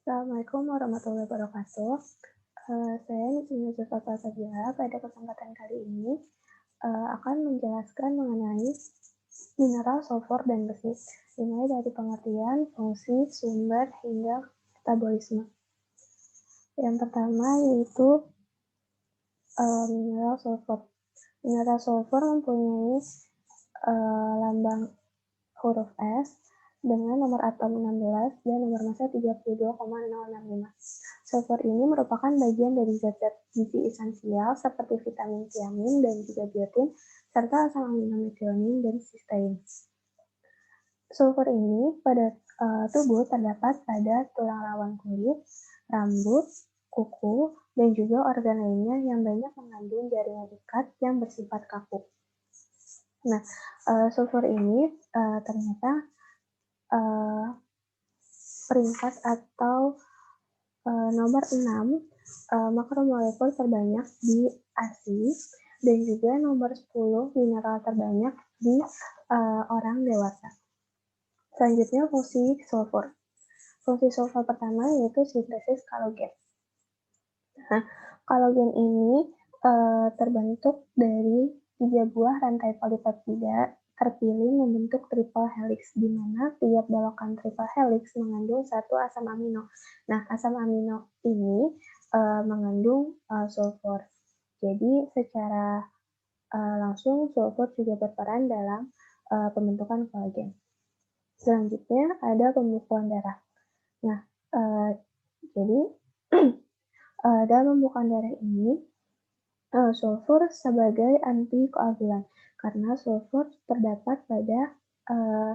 Assalamualaikum warahmatullahi wabarakatuh. Saya Nismi Zulfa Sabila. Pada kesempatan kali ini akan menjelaskan mengenai mineral sulfur dan besi, dimulai dari pengertian, fungsi, sumber, hingga metabolisme. Yang pertama yaitu mineral sulfur. Mineral sulfur mempunyai lambang huruf S dengan nomor atom 16 dan nomor massa 32,065. Sulfur ini merupakan bagian dari zat-zat gizi esensial seperti vitamin tiamin dan juga biotin, serta asam amino metionin dan sistein. Sulfur ini pada tubuh terdapat pada tulang rawan kulit, rambut, kuku, dan juga organ lainnya yang banyak mengandung jaringan ikat yang bersifat kaku. Nah, sulfur ini ternyata peringkat atau nomor 6 makromolekul terbanyak di ASI dan juga nomor 10 mineral terbanyak di orang dewasa. Selanjutnya fungsi sulfur. Fungsi sulfur pertama yaitu sintesis kolagen. Nah, kolagen ini terbentuk dari 3 buah rantai polipeptida terpilih membentuk triple helix, di mana tiap belokan triple helix mengandung satu asam amino. Nah, asam amino ini mengandung sulfur. Jadi, secara langsung sulfur juga berperan dalam pembentukan kolagen. Selanjutnya ada pembekuan darah. Nah, jadi dalam pembekuan darah ini sulfur sebagai antikoagulan karena sulfur terdapat pada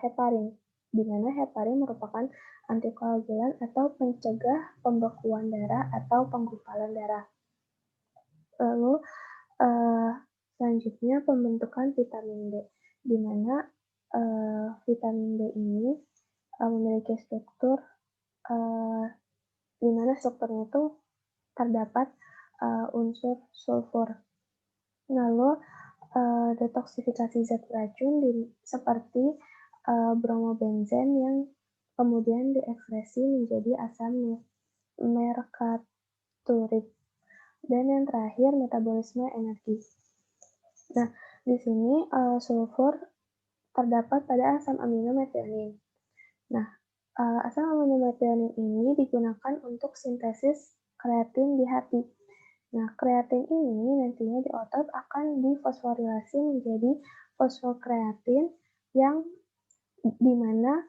heparin, di mana heparin merupakan antikoagulan atau pencegah pembekuan darah atau penggumpalan darah. Lalu selanjutnya pembentukan vitamin D, di mana vitamin D ini memiliki struktur di mana strukturnya itu terdapat unsur sulfur. Lalu detoksifikasi zat beracun seperti bromobenzen yang kemudian diekspresi menjadi asam merkaturik. Dan yang terakhir metabolisme energi. Nah, di sini sulfur terdapat pada asam amino metionin. Nah, asam amino metionin ini digunakan untuk sintesis kreatin di hati. Nah, kreatin ini nantinya di otot akan difosforilasi menjadi fosfokreatin yang di mana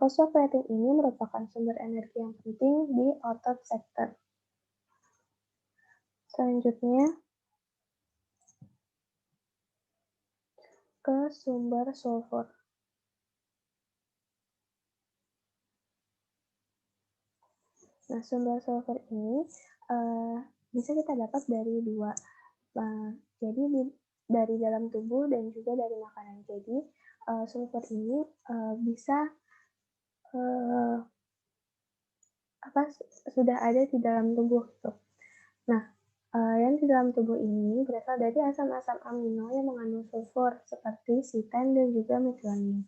fosfokreatin ini merupakan sumber energi yang penting di otot sektor. Selanjutnya ke sumber sulfur. Nah, sumber sulfur ini bisa kita dapat dari dua. Jadi dari dalam tubuh dan juga dari makanan. Jadi sulfur ini bisa sudah ada di dalam tubuh gitu. Nah, yang di dalam tubuh ini berasal dari asam-asam amino yang mengandung sulfur seperti sitan dan juga metionin.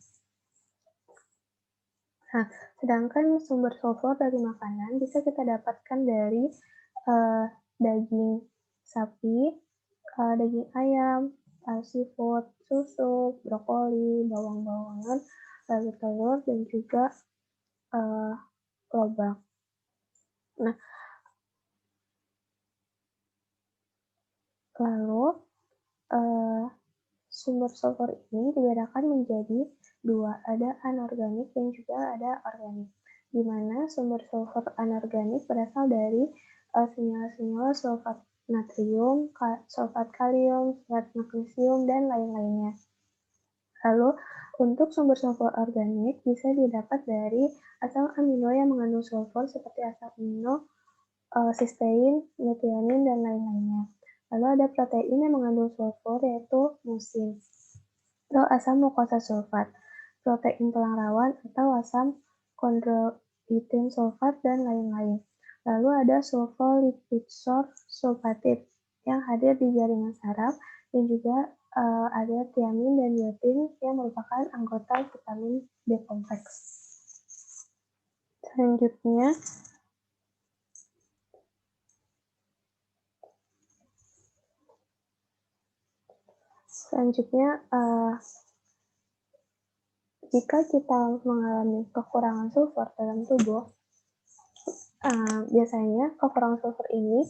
Nah, sedangkan sumber sulfur dari makanan bisa kita dapatkan dari daging sapi, daging ayam, seafood, susu, brokoli, bawang-bawangan, lalu telur, dan juga lobak. Nah, lalu sumber sulfur ini dibedakan menjadi dua, ada anorganik dan juga ada organik. Di mana sumber sulfur anorganik berasal dari senyawa-senyawa sulfat natrium, sulfat kalium, sulfat magnesium, dan lain-lainnya. Lalu, untuk sumber sulfur organik bisa didapat dari asam amino yang mengandung sulfur seperti asam amino, sistein, metionin, dan lain-lainnya. Lalu ada protein yang mengandung sulfur yaitu musin. Lalu asam mukosa sulfat, protein tulang rawan atau asam kondroitin sulfat, dan lain-lain. Lalu ada sulfolipid sulfatid yang hadir di jaringan saraf dan juga ada tiamin dan biotin yang merupakan anggota vitamin B kompleks. Selanjutnya Selanjutnya, jika kita mengalami kekurangan sulfur dalam tubuh, biasanya kekurangan sulfur ini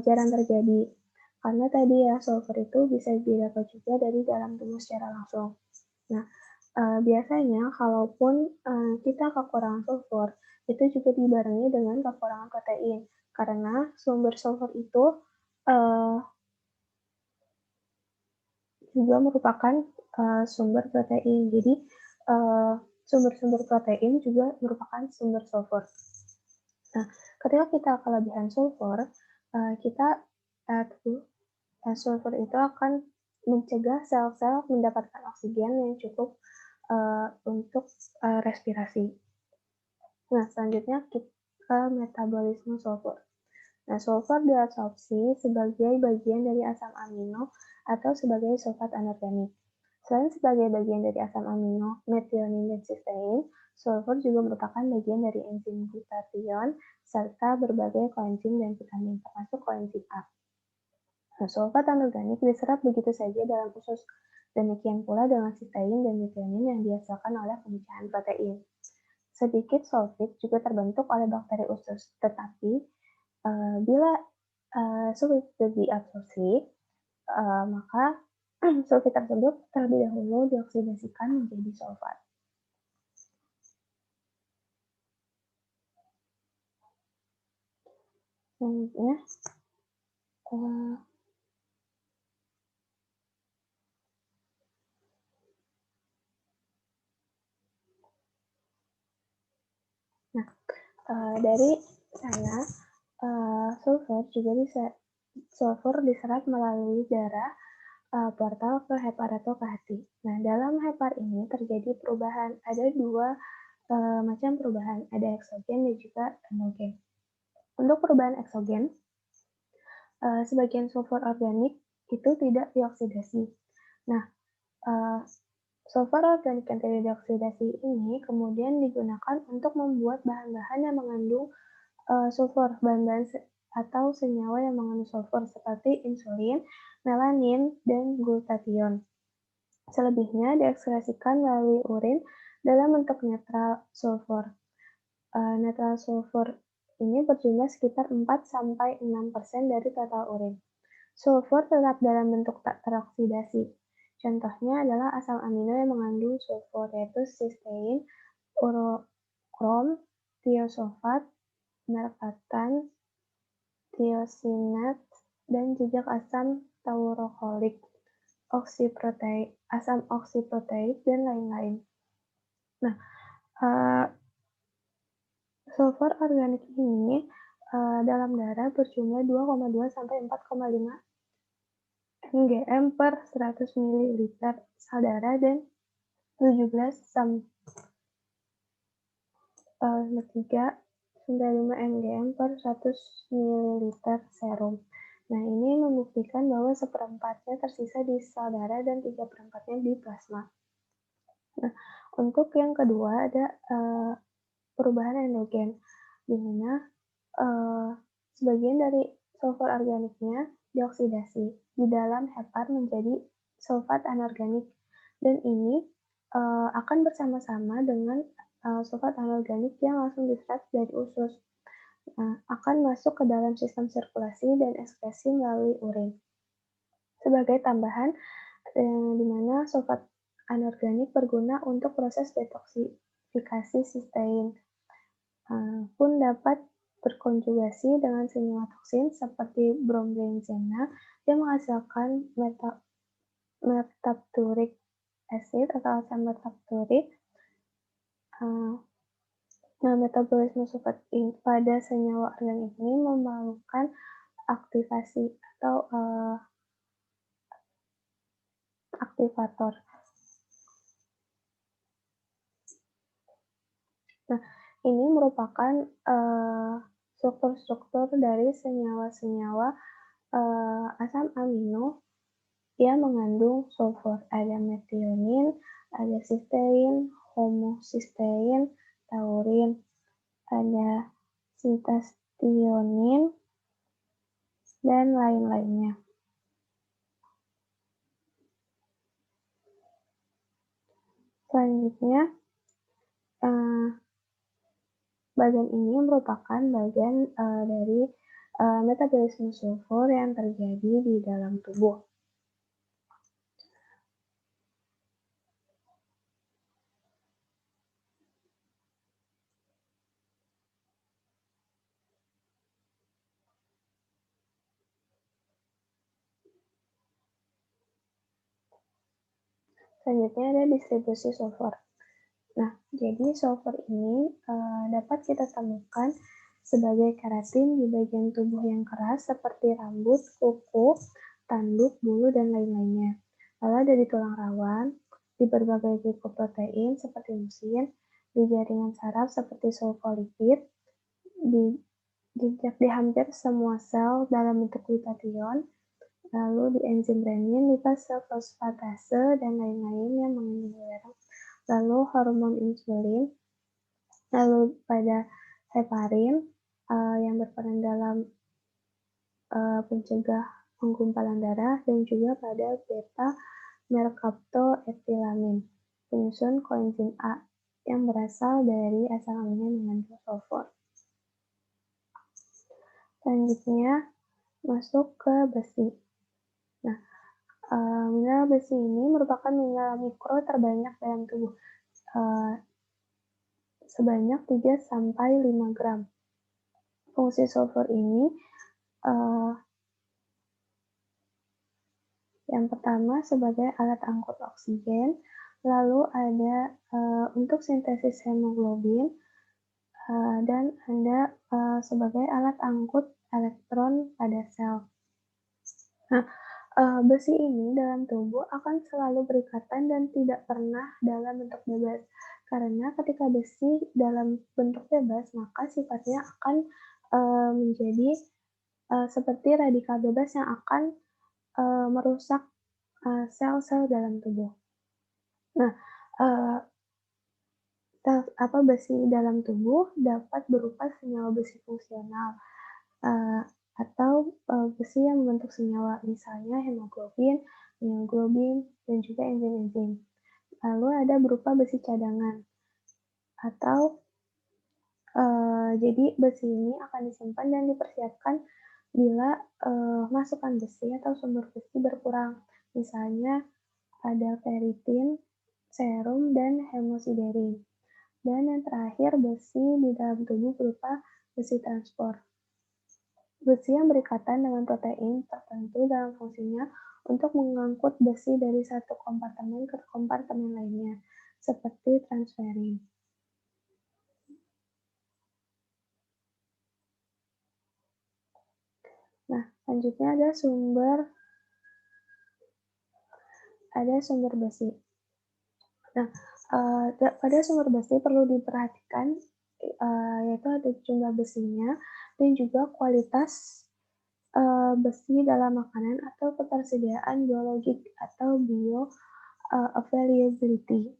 jarang terjadi, karena tadi ya sulfur itu bisa didapat juga dari dalam tubuh secara langsung. Nah, biasanya kalaupun kita kekurangan sulfur, itu juga dibarengi dengan kekurangan protein, karena sumber sulfur itu juga merupakan sumber protein. Jadi, sumber-sumber protein juga merupakan sumber sulfur. Nah, ketika kita kelebihan sulfur, kita sulfur itu akan mencegah sel-sel mendapatkan oksigen yang cukup untuk respirasi. Nah, selanjutnya kita metabolisme sulfur. Nah, sulfur diabsorpsi sebagai bagian dari asam amino atau sebagai sulfat anorganik. Selain sebagai bagian dari asam amino, metionin dan sistein, sulfur juga merupakan bagian dari enzim glutathione serta berbagai koenzim dan vitamin, termasuk koenzim A. Nah, sulfat anorganik diserap begitu saja dalam usus. Demikian pula dengan sistein dan metionin yang dihasilkan oleh pemecahan protein. Sedikit sulfit juga terbentuk oleh bakteri usus, tetapi bila sulit diabsorpsi, maka sulfit tersebut terlebih dahulu dioksidasikan menjadi sulfat. Selanjutnya, dari sana sulfur diserap melalui darah portal ke hepar atau ke hati. Nah, dalam hepar ini terjadi perubahan. Ada dua macam perubahan, ada eksogen dan juga endogen. Untuk perubahan eksogen, sebagian sulfur organik itu tidak dioksidasi. Nah, sulfur organik yang tidak dioksidasi ini kemudian digunakan untuk membuat bahan-bahan yang mengandung sulfur, bahan-bahan atau senyawa yang mengandung sulfur seperti insulin, melanin, dan glutathione. Selebihnya diekskresikan melalui urin dalam bentuk netral sulfur. Netral sulfur ini berjumlah sekitar 4-6% dari total urin. Sulfur tetap dalam bentuk tak teroksidasi. Contohnya adalah asam amino yang mengandung sulfur, yaitu sistein, urochrome, tiosulfat, mercaptan, tiosinat, dan jejak asam taurokolik, asam oksiproteik, dan lain-lain. Nah, sulfur organik ini dalam darah berjumlah 2,2 sampai 4,5 mg per 100 ml sel darah dan 17 sampai 3,5 mg per 100 ml serum. Nah, ini membuktikan bahwa seperempatnya tersisa di sel darah dan 3/4-nya di plasma. Nah, untuk yang kedua ada perubahan endogen, di mana sebagian dari sulfur organiknya dioksidasi di dalam hepar menjadi sulfat anorganik, dan ini akan bersama-sama dengan sulfat anorganik yang langsung diserap dari usus. Akan masuk ke dalam sistem sirkulasi dan ekskresi melalui urin. Sebagai tambahan, di mana sulfat anorganik berguna untuk proses detoksifikasi sistein, pun dapat berkonjugasi dengan senyawa toksin seperti brombenzena yang menghasilkan mercapturic acid atau asam mercapturic. Nah, metabolisme sulfat pada senyawa organik ini memerlukan aktivasi atau aktivator. Nah, ini merupakan struktur-struktur dari senyawa-senyawa asam amino yang mengandung sulfur. Ada metionin, ada sistein, homosistein, taurin, ada sitastionin, dan lain-lainnya. Selanjutnya, eee, bagan ini merupakan bagian, dari, metabolisme sulfur yang terjadi di dalam tubuh. Selanjutnya ada distribusi sulfur. Nah, jadi sulfur ini dapat kita temukan sebagai keratin di bagian tubuh yang keras seperti rambut, kuku, tanduk, bulu, dan lain-lainnya. Lalu ada di tulang rawan, di berbagai glikoprotein seperti musin, di jaringan saraf seperti sulfolipid, di, di hampir semua sel dalam bentuk glutathione, lalu di enzim renin, di fase fosfatase, dan lain-lain yang mengandung garam, lalu hormon insulin, lalu pada heparin yang berperan dalam pencegah penggumpalan darah, dan juga pada beta merkaptoetilamin, penyusun koenzim A yang berasal dari asam amino yang mengandung sulfur. Selanjutnya masuk ke besi. Nah, mineral besi ini merupakan mineral mikro terbanyak dalam tubuh, sebanyak 3-5 gram. Fungsi sulfur ini yang pertama sebagai alat angkut oksigen, lalu ada untuk sintesis hemoglobin, dan ada sebagai alat angkut elektron pada sel. Nah, besi ini dalam tubuh akan selalu berikatan dan tidak pernah dalam bentuk bebas. Karena ketika besi dalam bentuk bebas, maka sifatnya akan menjadi seperti radikal bebas yang akan merusak sel-sel dalam tubuh. Nah, besi dalam tubuh dapat berupa senyawa besi fungsional, atau besi yang membentuk senyawa, misalnya hemoglobin, mioglobin, dan juga enzim-enzim. Lalu ada berupa besi cadangan, atau jadi besi ini akan disimpan dan dipersiapkan bila masukan besi atau sumber besi berkurang. Misalnya ada ferritin, serum, dan hemosiderin. Dan yang terakhir, besi di dalam tubuh berupa besi transport. Besi yang berikatan dengan protein tertentu dalam fungsinya untuk mengangkut besi dari satu kompartemen ke kompartemen lainnya, seperti transferin. Nah, selanjutnya ada sumber besi. Nah, pada sumber besi perlu diperhatikan yaitu ada jumlah besinya dan juga kualitas besi dalam makanan atau ketersediaan biologik atau bioavailability.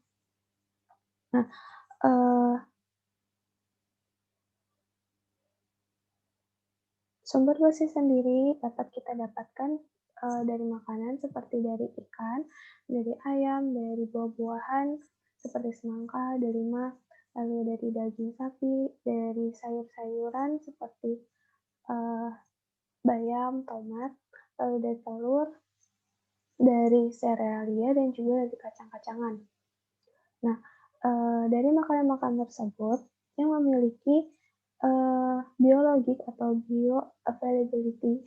Nah, sumber besi sendiri dapat kita dapatkan dari makanan seperti dari ikan, dari ayam, dari buah-buahan seperti semangka, delima, lalu dari daging sapi, dari sayur-sayuran seperti bayam, tomat, lalu dari telur, dari serealia, dan juga dari kacang-kacangan. Nah, dari makanan-makanan tersebut yang memiliki biologik atau bioavailability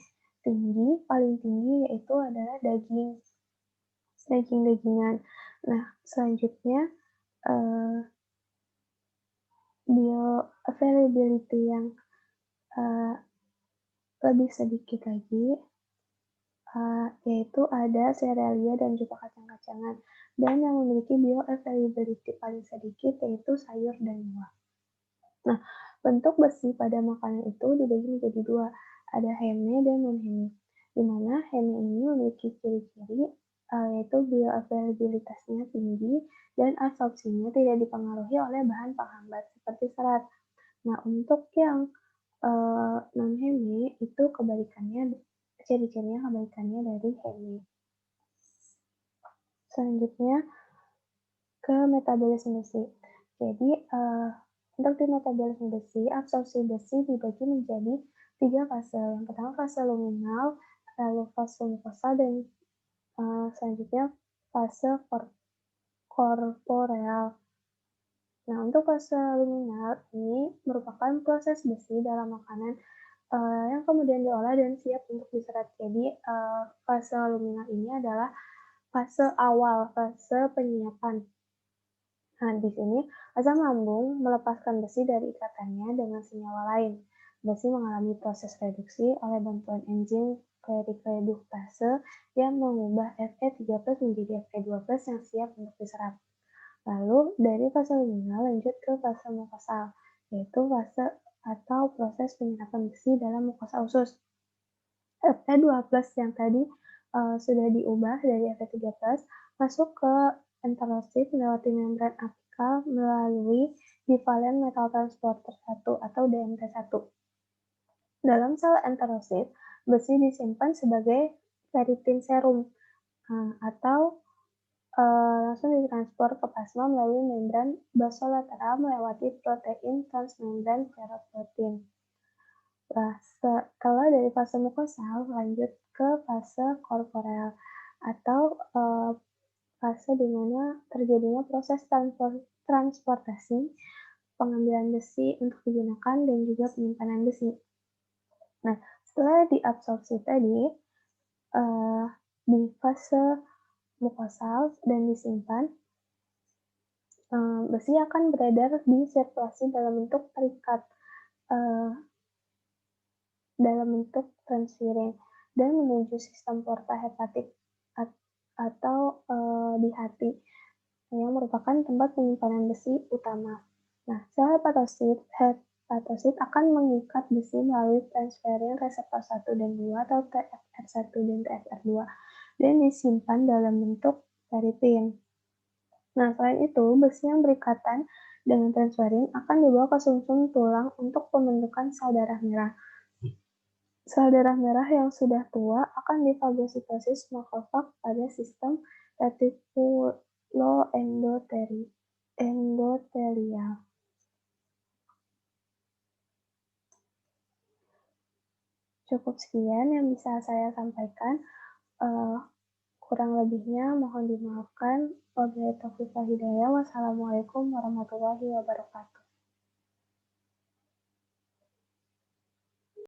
tinggi, paling tinggi yaitu adalah daging-dagingan. Nah, selanjutnya bioavailability yang lebih sedikit lagi yaitu ada serealia dan juga kacang-kacangan. Dan yang memiliki bioavailability paling sedikit yaitu sayur dan buah. Nah, bentuk besi pada makanan itu dibagi menjadi dua, ada heme dan non-heme, di mana heme ini memiliki ciri-ciri yaitu bioavailabilitasnya tinggi dan absorpsinya tidak dipengaruhi oleh bahan penghambat seperti serat. Nah, untuk yang non-heme itu kebalikannya, ciri-cirinya kebalikannya dari heme. Selanjutnya ke metabolisme besi. Jadi, untuk di metabolisme besi, absorpsi besi dibagi menjadi 3 fase. Yang pertama fase luminal, lalu fase mukosa, dan selanjutnya fase korporeal. Nah, untuk fase luminal ini merupakan proses besi dalam makanan yang kemudian diolah dan siap untuk diserap. Jadi, fase luminal ini adalah fase awal, fase penyiapan. Nah, di sini asam lambung melepaskan besi dari ikatannya dengan senyawa lain. Besi mengalami proses reduksi oleh bantuan enzim perireduktase yang mengubah Fe3+ menjadi Fe2+ yang siap untuk diserap. Lalu dari fase luminal lanjut ke fase mukosal, yaitu fase atau proses penyerapan besi dalam mukosa usus. Fe2+ yang tadi sudah diubah dari Fe3+ masuk ke enterosit melewati membran apikal melalui divalen metal transporter 1 atau DMT1. Dalam sel enterosit, besi disimpan sebagai ferritin serum atau langsung ditransfer ke plasma melalui membran basolateral melewati protein transmembran ferroprotein. Nah, setelah dari fase mukosal lanjut ke fase korporeal atau fase di mana terjadinya proses transportasi, pengambilan besi untuk digunakan, dan juga penyimpanan besi. Nah, setelah diabsorpsi tadi, di fase mukosal dan disimpan, besi akan beredar di sirkulasi dalam bentuk terikat, dalam bentuk transferin dan menuju sistem porta hepatik atau di hati, yang merupakan tempat penyimpanan besi utama. Nah, sel hepatosit akan mengikat besi melalui transferin reseptor 1 dan 2 atau TFR1 dan TFR2 dan disimpan dalam bentuk ferritin. Nah, selain itu, besi yang berikatan dengan transferin akan dibawa ke sumsum tulang untuk pembentukan sel darah merah. Sel darah merah yang sudah tua akan difagositosis makrofag pada sistem retikuloendotelial. Cukup sekian yang bisa saya sampaikan. Kurang lebihnya mohon dimaafkan. Wabillahi taufiq wal hidayah. Wassalamualaikum warahmatullahi wabarakatuh.